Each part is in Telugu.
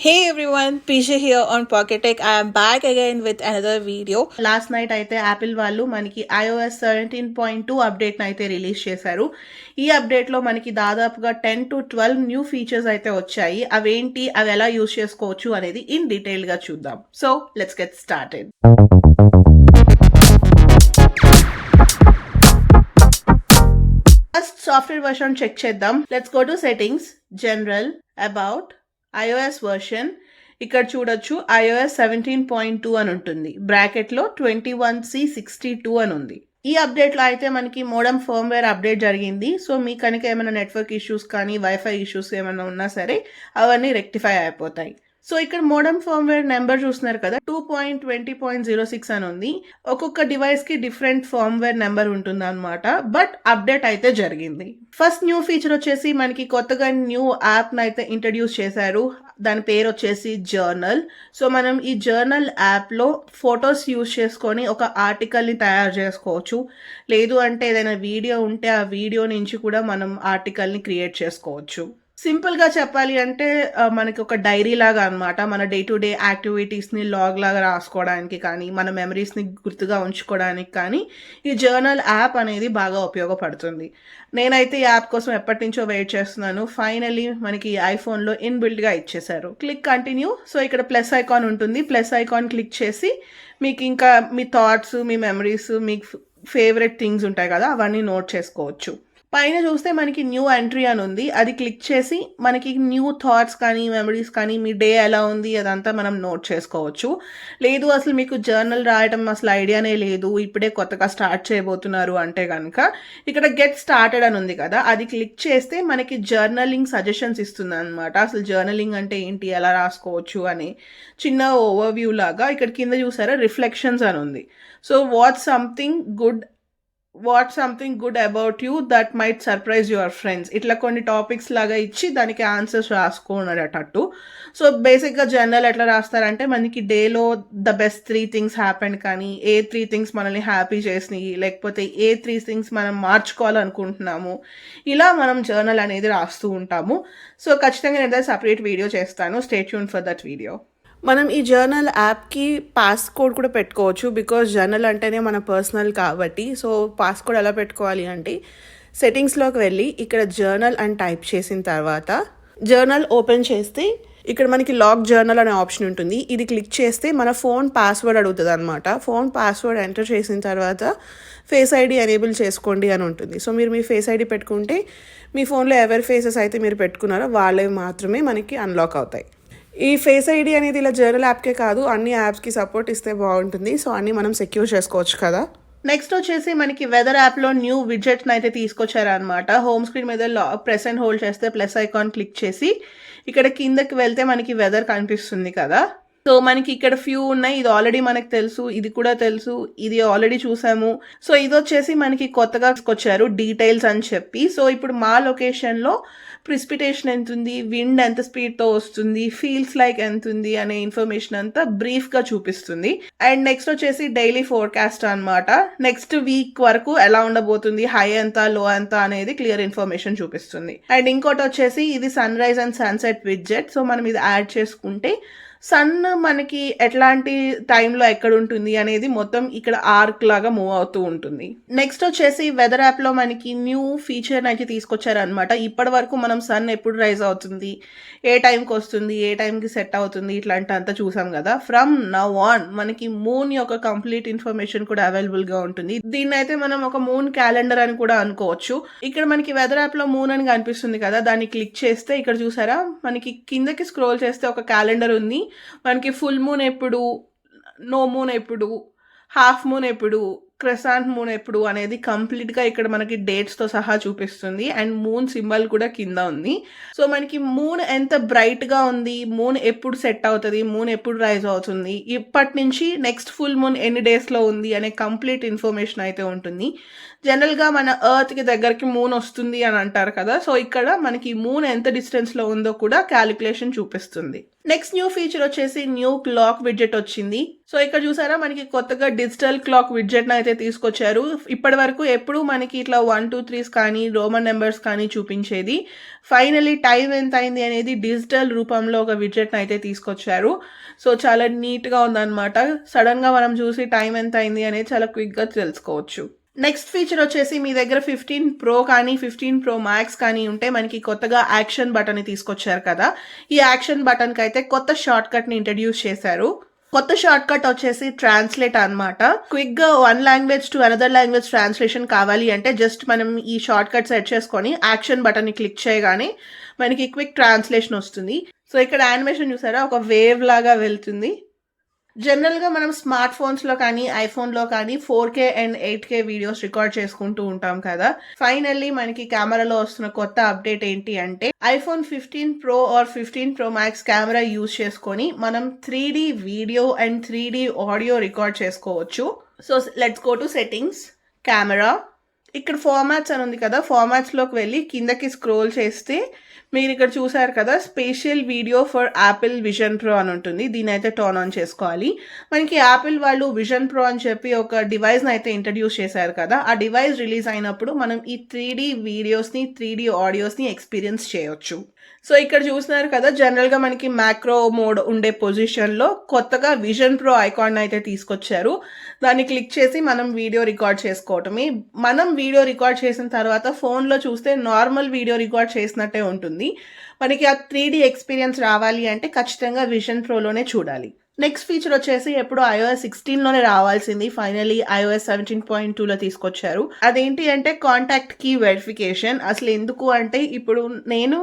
Hey everyone, Pisha here on Pocket Tech. I am back again with another video. Last night అయితే యాపిల్ వాళ్ళు మనకి iOS 17.2 అప్డేట్ అయితే రిలీజ్ చేశారు. ఈ అప్డేట్ లో మనకి దాదాపుగా 10 to 12 న్యూ ఫీచర్స్ అయితే వచ్చాయి. అవేంటి, అవి ఎలా యూజ్ చేసుకోవచ్చు అనేది ఇన్ డీటెయిల్ గా చూద్దాం. So let's get started. First software version check చేద్దాం. Let's go to settings, general, about, iOS version. ఇక్కడ చూడొచ్చు iOS 17.2 అని ఉంటుంది, బ్రాకెట్ లో 21C62 అని ఉంది. ఈ అప్డేట్ లో అయితే మనకి మోడమ్ ఫర్మ్వేర్ అప్డేట్ జరిగింది. సో మీకు కనుక ఏమైనా నెట్వర్క్ ఇష్యూస్ కానీ వైఫై ఇష్యూస్ ఏమైనా ఉన్నా సరే అవన్నీ రెక్టిఫై అయిపోతాయి. సో ఇక్కడ మోడమ్ ఫర్మ్వేర్ నెంబర్ చూస్తున్నారు కదా, 2.20.06 అని ఉంది. ఒక్కొక్క డివైస్ కి డిఫరెంట్ ఫర్మ్వేర్ నెంబర్ ఉంటుంది అనమాట. బట్ అప్డేట్ అయితే జరిగింది. ఫస్ట్ న్యూ ఫీచర్ వచ్చేసి మనకి కొత్తగా న్యూ యాప్ అయితే ఇంట్రడ్యూస్ చేశారు. దాని పేరు వచ్చేసి జర్నల్. సో మనం ఈ జర్నల్ యాప్ లో ఫొటోస్ యూజ్ చేసుకొని ఒక ఆర్టికల్ ని తయారు చేసుకోవచ్చు. లేదు అంటే ఏదైనా వీడియో ఉంటే ఆ వీడియో నుంచి కూడా మనం ఆర్టికల్ ని క్రియేట్ చేసుకోవచ్చు. సింపుల్ గా చెప్పాలి అంటే మనకి ఒక డైరీ లాగా అనమాట. మన డే టు డే యాక్టివిటీస్ ని లాగ్ లాగా రాసుకోవడానికి కానీ, మన మెమరీస్ ని గుర్తుగా ఉంచుకోవడానికి కానీ ఈ జర్నల్ యాప్ అనేది బాగా ఉపయోగపడుతుంది. నేనైతే ఈ యాప్ కోసం ఎప్పటి నుంచో వెయిట్ చేస్తున్నాను. ఫైనలీ మనకి ఐఫోన్ లో ఇన్బిల్ట్ గా ఇచ్చేసారు. Click continue. సో ఇక్కడ ప్లస్ ఐకాన్ ఉంటుంది. ప్లస్ ఐకాన్ క్లిక్ చేసి మీకు ఇంకా మీ థాట్స్, మీ మెమరీస్, మీకు ఫేవరెట్ థింగ్స్ ఉంటాయి కదా, అవన్నీ నోట్ చేసుకోవచ్చు. పైన చూస్తే మనకి న్యూ ఎంట్రీ అని ఉంది. అది క్లిక్ చేసి మనకి న్యూ థాట్స్ కానీ, మెమరీస్ కానీ, మీ డే ఎలా ఉంది అదంతా మనం నోట్ చేసుకోవచ్చు. లేదు అసలు మీకు జర్నల్ రాయటం అసలు ఐడియానే లేదు, ఇప్పుడే కొత్తగా స్టార్ట్ చేయబోతున్నారు అంటే కనుక ఇక్కడ గెట్ స్టార్టెడ్ అని ఉంది కదా, అది క్లిక్ చేస్తే మనకి జర్నలింగ్ సజెషన్స్ ఇస్తుంది అనమాట. అసలు జర్నలింగ్ అంటే ఏంటి, ఎలా రాసుకోవచ్చు అని చిన్న ఓవర్వ్యూ లాగా. ఇక్కడ కింద చూసారా రిఫ్లెక్షన్స్ అని ఉంది. So what's something good about you that might surprise your friends, ఇట్లా కొన్ని టాపిక్స్ లాగా ఇచ్చి దానికి ఆన్సర్స్ రాసుకున్నాడటట్టు. సో బేసిక్గా జర్నల్ ఎట్లా రాస్తారంటే మనకి డేలో ద బెస్ట్ 3 థింగ్స్ హ్యాపెండ్ కానీ, ఏ 3 థింగ్స్ మనల్ని హ్యాపీ చేసినాయి, లేకపోతే ఏ 3 థింగ్స్ మనం మార్చుకోవాలనుకుంటున్నాము, ఇలా మనం జర్నల్ అనేది రాస్తూ ఉంటాము. సో ఖచ్చితంగా నేను సపరేట్ వీడియో చేస్తాను. Stay tune for that video. మనం ఈ జర్నల్ యాప్కి పాస్కోడ్ కూడా పెట్టుకోవచ్చు, బికాజ్ జర్నల్ అంటేనే మన పర్సనల్ కాబట్టి. సో పాస్కోడ్ ఎలా పెట్టుకోవాలి అంటే సెట్టింగ్స్లోకి వెళ్ళి ఇక్కడ జర్నల్ అని టైప్ చేసిన తర్వాత జర్నల్ ఓపెన్ చేస్తే ఇక్కడ మనకి లాక్ జర్నల్ అనే ఆప్షన్ ఉంటుంది. ఇది క్లిక్ చేస్తే మన ఫోన్ పాస్వర్డ్ అడుగుతుంది అనమాట. ఫోన్ పాస్వర్డ్ ఎంటర్ చేసిన తర్వాత ఫేస్ ఐడి ఎనేబుల్ చేసుకోండి అని ఉంటుంది. సో మీరు మీ ఫేస్ ఐడి పెట్టుకుంటే మీ ఫోన్లో ఎవరి ఫేసెస్ అయితే మీరు పెట్టుకున్నారో వాళ్ళవి మాత్రమే మనకి అన్లాక్ అవుతాయి. ఈ ఫేస్ ఐడి అనేది ఇలా జర్నల్ యాప్కే కాదు, అన్ని యాప్స్కి సపోర్ట్ ఇస్తే బాగుంటుంది. సో అన్ని మనం సెక్యూర్ చేసుకోవచ్చు కదా. నెక్స్ట్ వచ్చేసి మనకి వెదర్ యాప్లో న్యూ విడ్జెట్ని అయితే తీసుకొచ్చారనమాట. హోమ్ స్క్రీన్ మీద ప్రెస్ అండ్ హోల్డ్ చేస్తే ప్లస్ ఐకాన్ క్లిక్ చేసి ఇక్కడ కిందకి వెళ్తే మనకి వెదర్ కనిపిస్తుంది కదా. సో మనకి ఇక్కడ ఫ్యూ ఉన్నాయి. ఇది ఆల్రెడీ మనకు తెలుసు, ఇది కూడా తెలుసు, ఇది ఆల్రెడీ చూసాము. సో ఇది వచ్చేసి మనకి కొత్తగా వచ్చారు డీటెయిల్స్ అని చెప్పి. సో ఇప్పుడు మా లొకేషన్లో ప్రిసిపిటేషన్ ఎంత ఉంది, విండ్ ఎంత స్పీడ్తో వస్తుంది, ఫీల్స్ లైక్ ఎంత ఉంది అనే ఇన్ఫర్మేషన్ అంతా బ్రీఫ్గా చూపిస్తుంది. అండ్ నెక్స్ట్ వచ్చేసి డైలీ ఫోర్కాస్ట్ అనమాట. నెక్స్ట్ వీక్ వరకు ఎలా ఉండబోతుంది, హై ఎంత, లో ఎంత అనేది క్లియర్ ఇన్ఫర్మేషన్ చూపిస్తుంది. అండ్ ఇంకోటి వచ్చేసి ఇది sunrise and sunset widget. So మనం ఇది యాడ్ చేసుకుంటే సన్ మనకి ఎట్లాంటి టైంలో ఎక్కడ ఉంటుంది అనేది మొత్తం ఇక్కడ ఆర్క్ లాగా మూవ్ అవుతూ ఉంటుంది. నెక్స్ట్ వచ్చేసి వెదర్ యాప్ లో మనకి న్యూ ఫీచర్ అయితే తీసుకొచ్చారనమాట. ఇప్పటి వరకు మనం సన్ ఎప్పుడు రైజ్ అవుతుంది, ఏ టైంకి వస్తుంది, ఏ టైంకి సెట్ అవుతుంది, ఇట్లాంటి అంతా చూసాం కదా. ఫ్రమ్ నౌ ఆన్ మనకి మూన్ యొక్క కంప్లీట్ ఇన్ఫర్మేషన్ కూడా అవైలబుల్ గా ఉంటుంది. దీన్ని అయితే మనం ఒక మూన్ క్యాలెండర్ అని కూడా అనుకోవచ్చు. ఇక్కడ మనకి వెదర్ యాప్ లో మూన్ అని కనిపిస్తుంది కదా, దాన్ని క్లిక్ చేస్తే ఇక్కడ చూసారా మనకి కిందకి స్క్రోల్ చేస్తే ఒక క్యాలెండర్ ఉంది. మనకి ఫుల్ మూన్ ఎప్పుడు, నో మూన్ ఎప్పుడు, హాఫ్ మూన్ ఎప్పుడు, క్రెసాంట్ మూన్ ఎప్పుడు అనేది కంప్లీట్గా ఇక్కడ మనకి డేట్స్తో సహా చూపిస్తుంది. అండ్ మూన్ సింబల్ కూడా కింద ఉంది. సో మనకి మూన్ ఎంత బ్రైట్గా ఉంది, మూన్ ఎప్పుడు సెట్ అవుతుంది, మూన్ ఎప్పుడు రైజ్ అవుతుంది, ఇప్పటి నుంచి నెక్స్ట్ ఫుల్ మూన్ ఎన్ని డేస్లో ఉంది అనే కంప్లీట్ ఇన్ఫర్మేషన్ అయితే ఉంటుంది. జనరల్గా మన ఎర్త్కి దగ్గరికి మూన్ వస్తుంది అని అంటారు కదా. సో ఇక్కడ మనకి మూన్ ఎంత డిస్టెన్స్లో ఉందో కూడా క్యాలిక్యులేషన్ చూపిస్తుంది. నెక్స్ట్ న్యూ ఫీచర్ వచ్చేసి న్యూ క్లాక్ విడ్జెట్ వచ్చింది. సో ఇక్కడ చూసారా మనకి కొత్తగా డిజిటల్ క్లాక్ విడ్జెట్ అయితే తీసుకొచ్చారు. ఇప్పటి వరకు ఎప్పుడు మనకి ఇట్లా 1 2 3 కానీ రోమన్ నెంబర్స్ కానీ చూపించేది. ఫైనలీ టైం ఎంత అయింది అనేది డిజిటల్ రూపంలో ఒక విడ్జెట్ అయితే తీసుకొచ్చారు. సో చాలా నీట్గా ఉందన్నమాట. సడన్గా మనం చూసి టైం ఎంత అయింది అనేది చాలా క్విక్గా తెలుసుకోవచ్చు. నెక్స్ట్ ఫీచర్ వచ్చేసి మీ దగ్గర 15 Pro కానీ 15 Pro Max కానీ ఉంటే మనకి కొత్తగా యాక్షన్ బటన్ తీసుకొచ్చారు కదా. ఈ యాక్షన్ బటన్కి అయితే కొత్త షార్ట్ కట్ని ఇంట్రడ్యూస్ చేశారు. కొత్త షార్ట్ కట్ వచ్చేసి ట్రాన్స్లేట్ అనమాట. క్విక్గా one language to another language translation కావాలి అంటే జస్ట్ మనం ఈ షార్ట్ కట్ సెట్ చేసుకొని యాక్షన్ బటన్ని క్లిక్ చేయగానే మనకి క్విక్ ట్రాన్స్లేషన్ వస్తుంది. సో ఇక్కడ యానిమేషన్ చూసారా, ఒక వేవ్ లాగా వెళ్తుంది. జనరల్గా మనం స్మార్ట్ ఫోన్స్లో కానీ ఐఫోన్లో కానీ 4K and 8K videos record చేసుకుంటూ ఉంటాం కదా. ఫైనల్లీ మనకి కెమెరాలో వస్తున్న కొత్త అప్డేట్ ఏంటి అంటే iPhone 15 Pro or 15 Pro Max camera use చేసుకొని మనం 3D video and 3D audio record చేసుకోవచ్చు. So let's go to settings, camera. ఇక్కడ ఫార్మాట్స్ అని ఉంది కదా, ఫార్మాట్స్లోకి వెళ్ళి కిందకి స్క్రోల్ చేస్తే మీరు ఇక్కడ చూసారు కదా special video for Apple vision pro అని ఉంటుంది. దీని అయితే టర్న్ ఆన్ చేసుకోవాలి. మనకి యాపిల్ వాళ్ళు విజన్ ప్రో అని చెప్పి ఒక డివైస్ని అయితే ఇంట్రడ్యూస్ చేశారు కదా. ఆ డివైస్ రిలీజ్ అయినప్పుడు మనం ఈ 3D వీడియోస్ని 3D ఆడియోస్ని ఎక్స్పీరియన్స్ చేయొచ్చు. సో ఇక్కడ చూస్తున్నారు కదా, జనరల్గా మనకి మ్యాక్రో మోడ్ ఉండే పొజిషన్లో కొత్తగా విజన్ ప్రో ఐకాన్ అయితే తీసుకొచ్చారు. దాన్ని క్లిక్ చేసి మనం వీడియో రికార్డ్ చేసుకోవటమే. మనం వీడియో రికార్డ్ చేసిన తర్వాత ఫోన్లో చూస్తే నార్మల్ వీడియో రికార్డ్ చేసినట్టే ఉంటుంది. మనకి ఆ 3D ఎక్స్పీరియన్స్ రావాలి అంటే ఖచ్చితంగా విజన్ ప్రోలోనే చూడాలి. నెక్స్ట్ ఫీచర్ వచ్చేసి ఎప్పుడు iOS 16లోనే రావాల్సింది, ఫైనలీ iOS 17.2లో తీసుకొచ్చారు. అదేంటి అంటే కాంటాక్ట్ కీ వెరిఫికేషన్. అసలు ఎందుకు అంటే ఇప్పుడు నేను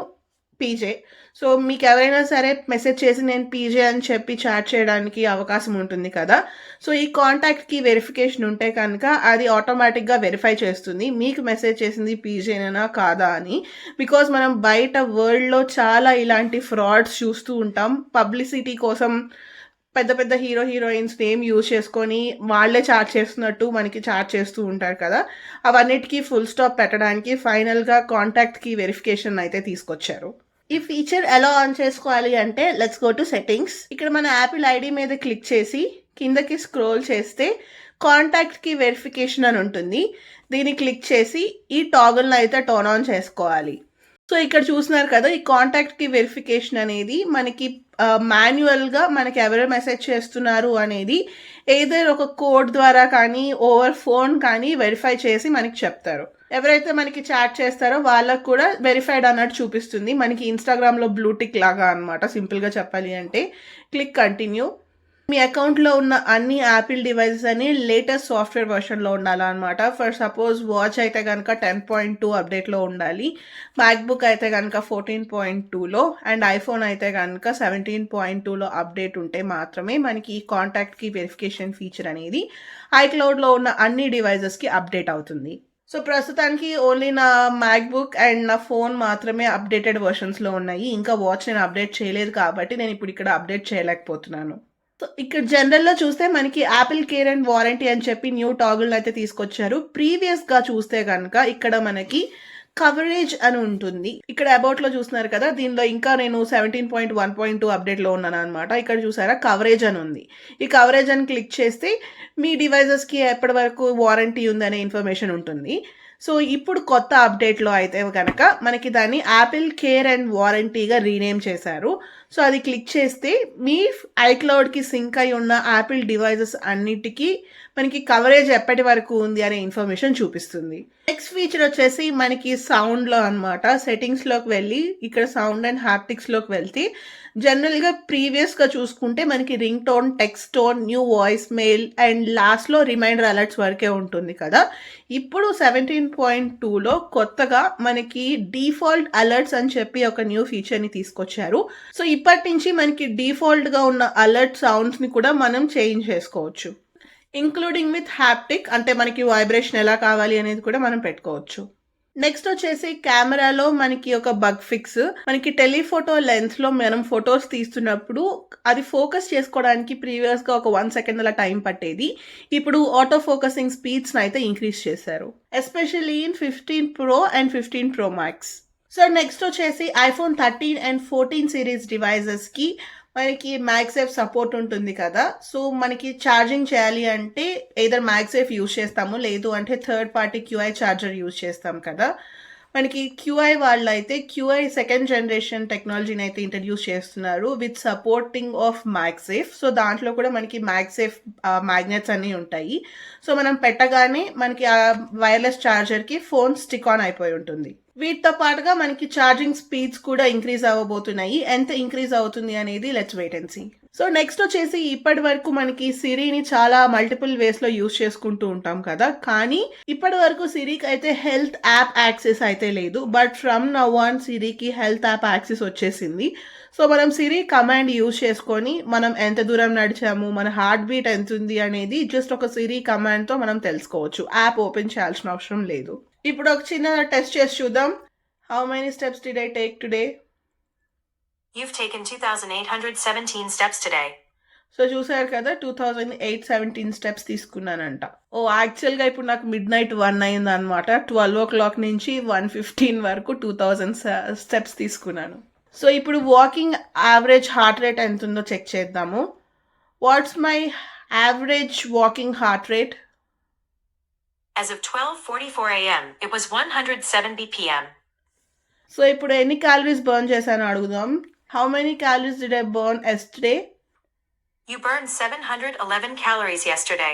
పీజే, సో మీకు ఎవరైనా సరే మెసేజ్ చేసి నేను పీజే అని చెప్పి చాట్ చేయడానికి అవకాశం ఉంటుంది కదా. సో ఈ కాంటాక్ట్కి వెరిఫికేషన్ ఉంటే కనుక అది ఆటోమేటిక్గా వెరిఫై చేస్తుంది మీకు మెసేజ్ చేసింది పీజేనా కాదా అని. బికాజ్ మనం బయట వరల్డ్లో చాలా ఇలాంటి ఫ్రాడ్స్ చూస్తూ ఉంటాం. పబ్లిసిటీ కోసం పెద్ద పెద్ద హీరోయిన్స్ నేమ్ యూజ్ చేసుకొని వాళ్ళే చాట్ చేస్తున్నట్టు మనకి చాట్ చేస్తూ ఉంటారు కదా. అవన్నిటికీ ఫుల్ స్టాప్ పెట్టడానికి ఫైనల్గా కాంటాక్ట్కి వెరిఫికేషన్ అయితే తీసుకొచ్చారు. ఈ ఫీచర్ ఎలా ఆన్ చేసుకోవాలి అంటే లెట్స్ గో టు సెట్టింగ్స్. ఇక్కడ మన యాపిల్ ఐడి మీద క్లిక్ చేసి కిందకి స్క్రోల్ చేస్తే కాంటాక్ట్కి వెరిఫికేషన్ అని ఉంటుంది. దీన్ని క్లిక్ చేసి ఈ టాగుల్ని అయితే టర్న్ ఆన్ చేసుకోవాలి. సో ఇక్కడ చూస్తున్నారు కదా, ఈ కాంటాక్ట్కి వెరిఫికేషన్ అనేది మనకి మాన్యువల్గా మనకి ఎవరు మెసేజ్ చేస్తున్నారు అనేది ఏదైనా ఒక కోడ్ ద్వారా కానీ ఓవర్ ఫోన్ కానీ వెరిఫై చేసి మనకి చెప్తారు. ఎవరైతే మనకి చాట్ చేస్తారో వాళ్ళకు కూడా వెరిఫైడ్ అన్నట్టు చూపిస్తుంది. మనకి ఇన్స్టాగ్రామ్లో బ్లూటిక్ లాగా అనమాట సింపుల్గా చెప్పాలి అంటే. Click continue. మీ అకౌంట్లో ఉన్న అన్ని యాపిల్ డివైజెస్ అని లేటెస్ట్ సాఫ్ట్వేర్ వర్షన్లో ఉండాలన్నమాట. ఫర్ సపోజ్ వాచ్ అయితే కనుక 10.2 అప్డేట్లో ఉండాలి, మ్యాక్బుక్ అయితే కనుక 14.2లో అండ్ ఐఫోన్ అయితే కనుక 17.2లో అప్డేట్ ఉంటే మాత్రమే మనకి ఈ కాంటాక్ట్కి వెరిఫికేషన్ ఫీచర్ అనేది ఐక్లౌడ్లో ఉన్న అన్ని డివైజెస్కి అప్డేట్ అవుతుంది. సో ప్రస్తుతానికి ఓన్లీ నా మ్యాక్బుక్ అండ్ నా ఫోన్ మాత్రమే అప్డేటెడ్ వర్షన్స్లో ఉన్నాయి. ఇంకా వాచ్ నేను అప్డేట్ చేయలేదు కాబట్టి నేను ఇప్పుడు ఇక్కడ అప్డేట్ చేయలేకపోతున్నాను. సో ఇక్కడ జనరల్లో చూస్తే మనకి AppleCare అండ్ వారంటీ అని చెప్పి న్యూ టాగుల్ అయితే తీసుకొచ్చారు. ప్రీవియస్గా చూస్తే కనుక ఇక్కడ మనకి కవరేజ్ అని ఉంటుంది. ఇక్కడ అబౌట్లో చూస్తున్నారు కదా, దీనిలో ఇంకా నేను 17.1.2 అప్డేట్లో ఉన్నాను అనమాట. ఇక్కడ చూసారా కవరేజ్ అని ఉంది. ఈ కవరేజ్ అని క్లిక్ చేస్తే మీ డివైజెస్కి ఎప్పటి వరకు వారంటీ ఉందనే ఇన్ఫర్మేషన్ ఉంటుంది. సో ఇప్పుడు కొత్త అప్డేట్లో అయితే కనుక మనకి దాన్ని AppleCare అండ్ వారంటీగా రీనేమ్ చేశారు. సో అది క్లిక్ చేస్తే మీ ఐక్లౌడ్కి సింక్ అయి ఉన్న యాపిల్ డివైజెస్ అన్నిటికీ మనకి కవరేజ్ ఎప్పటి వరకు ఉంది అనే ఇన్ఫర్మేషన్ చూపిస్తుంది. నెక్స్ట్ ఫీచర్ వచ్చేసి మనకి సౌండ్లో అనమాట. సెట్టింగ్స్లోకి వెళ్ళి ఇక్కడ సౌండ్ అండ్ హ్యాప్టిక్స్లోకి వెళ్తే జనరల్గా ప్రీవియస్గా చూసుకుంటే మనకి ring tone, text tone, new voice male and లాస్ట్లో రిమైండర్ అలర్ట్స్ వరకే ఉంటుంది కదా. ఇప్పుడు 17.2లో కొత్తగా మనకి డిఫాల్ట్ అలర్ట్స్ అని చెప్పి ఒక న్యూ ఫీచర్ని తీసుకొచ్చారు. సో ఇప్పటి నుంచి మనకి డిఫాల్ట్గా ఉన్న అలర్ట్ సౌండ్స్ని కూడా మనం చేంజ్ చేసుకోవచ్చు, ఇంక్లూడింగ్ విత్ హ్యాప్టిక్. అంటే మనకి వైబ్రేషన్ ఎలా కావాలి అనేది కూడా మనం పెట్టుకోవచ్చు. నెక్స్ట్ వచ్చేసి కెమెరాలో మనకి ఒక బగ్ ఫిక్స్. మనకి టెలిఫోటో లెన్స్లో మనం ఫొటోస్ తీస్తున్నప్పుడు అది ఫోకస్ చేసుకోవడానికి ప్రీవియస్గా ఒక 1 సెకండ్ అలా టైం పట్టేది. ఇప్పుడు ఆటో ఫోకసింగ్ స్పీడ్స్ని అయితే ఇంక్రీజ్ చేశారు, especially in 15 Pro and 15 Pro Max. So next వచ్చేసి iPhone 13 అండ్ 14 సిరీస్ డివైజెస్కి మనకి మ్యాగ్సేఫ్ సపోర్ట్ ఉంటుంది కదా. సో మనకి ఛార్జింగ్ చేయాలి అంటే ఎయిదర్ మ్యాగ్సేఫ్ యూజ్ చేస్తాము, లేదు అంటే third party QI charger use చేస్తాం కదా. మనకి క్యూఐ వాళ్ళైతే క్యూఐ సెకండ్ జనరేషన్ టెక్నాలజీని అయితే ఇంట్రడ్యూస్ చేస్తున్నారు విత్ సపోర్టింగ్ ఆఫ్ మ్యాగ్సేఫ్. సో దాంట్లో కూడా మనకి మ్యాగ్సేఫ్ మ్యాగ్నెట్స్ అన్నీ ఉంటాయి. సో మనం పెట్టగానే మనకి ఆ వైర్లెస్ ఛార్జర్కి ఫోన్ స్టిక్ ఆన్ అయిపోయి ఉంటుంది. వీటితో పాటుగా మనకి ఛార్జింగ్ స్పీడ్స్ కూడా ఇంక్రీజ్ అవ్వబోతున్నాయి. ఎంత ఇంక్రీజ్ అవుతుంది అనేది let's wait and see. So next వచ్చేసి ఇప్పటి వరకు మనకి సిరిని చాలా మల్టిపుల్ వేస్లో యూజ్ చేసుకుంటూ ఉంటాం కదా, కానీ ఇప్పటి వరకు సిరికి అయితే హెల్త్ యాప్ యాక్సెస్ అయితే లేదు. బట్ ఫ్రమ్ నౌ ఆన్ సిరికి హెల్త్ యాప్ యాక్సెస్ వచ్చేసింది. సో మనం సిరి కమాండ్ యూజ్ చేసుకొని మనం ఎంత దూరం నడిచాము, మన హార్ట్ బీట్ ఎంత ఉంది అనేది జస్ట్ ఒక సిరి కమాండ్తో మనం తెలుసుకోవచ్చు. యాప్ ఓపెన్ చేయాల్సిన అవసరం లేదు. ఇప్పుడు ఒక చిన్న టెస్ట్ చేసి చూద్దాం. How many steps did I take today? You've taken 2,817 steps today. So చూసారు కదా, 2,817 స్టెప్స్ తీసుకున్నానంట. యాక్చువల్గా ఇప్పుడు నాకు midnight 1 అయింది అనమాట. 12 o'clock నుంచి 1:15 వరకు 2,000 స్టెప్స్ తీసుకున్నాను. సో ఇప్పుడు వాకింగ్ యావరేజ్ హార్ట్ రేట్ ఎంత ఉందో చెక్ చేద్దాము. What's my average walking heart rate? As of 12:44 a.m., it was 170 p.m. So ఇప్పుడు ఎన్ని క్యాలరీస్ బర్న్ చేశానో అడుగుదాం. How many calories did I burn yesterday? You burned 711 calories yesterday.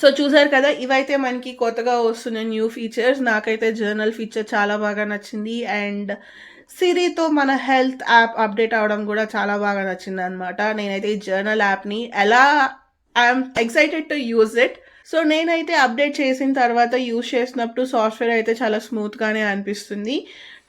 So చూసారు కదా, ఇవైతే మనకి కొత్తగా వస్తున్న న్యూ ఫీచర్స్. నాకైతే జర్నల్ ఫీచర్ చాలా బాగా నచ్చింది అండ్ సిరితో మన హెల్త్ యాప్ అప్డేట్ అవడం కూడా చాలా బాగా నచ్చింది అనమాట. నేనైతే ఈ జర్నల్ యాప్ని I'm excited to use it. So నేనైతే అప్డేట్ చేసిన తర్వాత యూజ్ చేసినప్పుడు సాఫ్ట్వేర్ అయితే చాలా స్మూత్గానే అనిపిస్తుంది.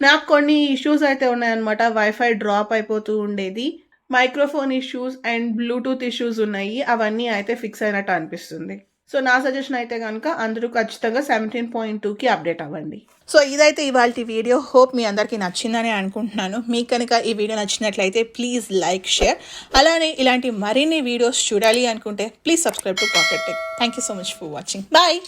నాకు కొన్ని ఇష్యూస్ అయితే ఉన్నాయన్నమాట. వైఫై డ్రాప్ అయిపోతూ ఉండేది, microphone issues and Bluetooth issues ఉన్నాయి. అవన్నీ అయితే ఫిక్స్ అయినట్టు అనిపిస్తుంది. సో నా సజెషన్ అయితే కనుక అందరూ ఖచ్చితంగా 17.2కి అప్డేట్ అవ్వండి. సో ఇదైతే ఇవాళ వీడియో. హోప్ మీ అందరికీ నచ్చిందని అనుకుంటున్నాను. మీకు కనుక ఈ వీడియో నచ్చినట్లయితే ప్లీజ్ లైక్, షేర్. అలానే ఇలాంటి మరిన్ని వీడియోస్ చూడాలి అనుకుంటే please subscribe to Pocket Tech. Thank you so much for watching. Bye.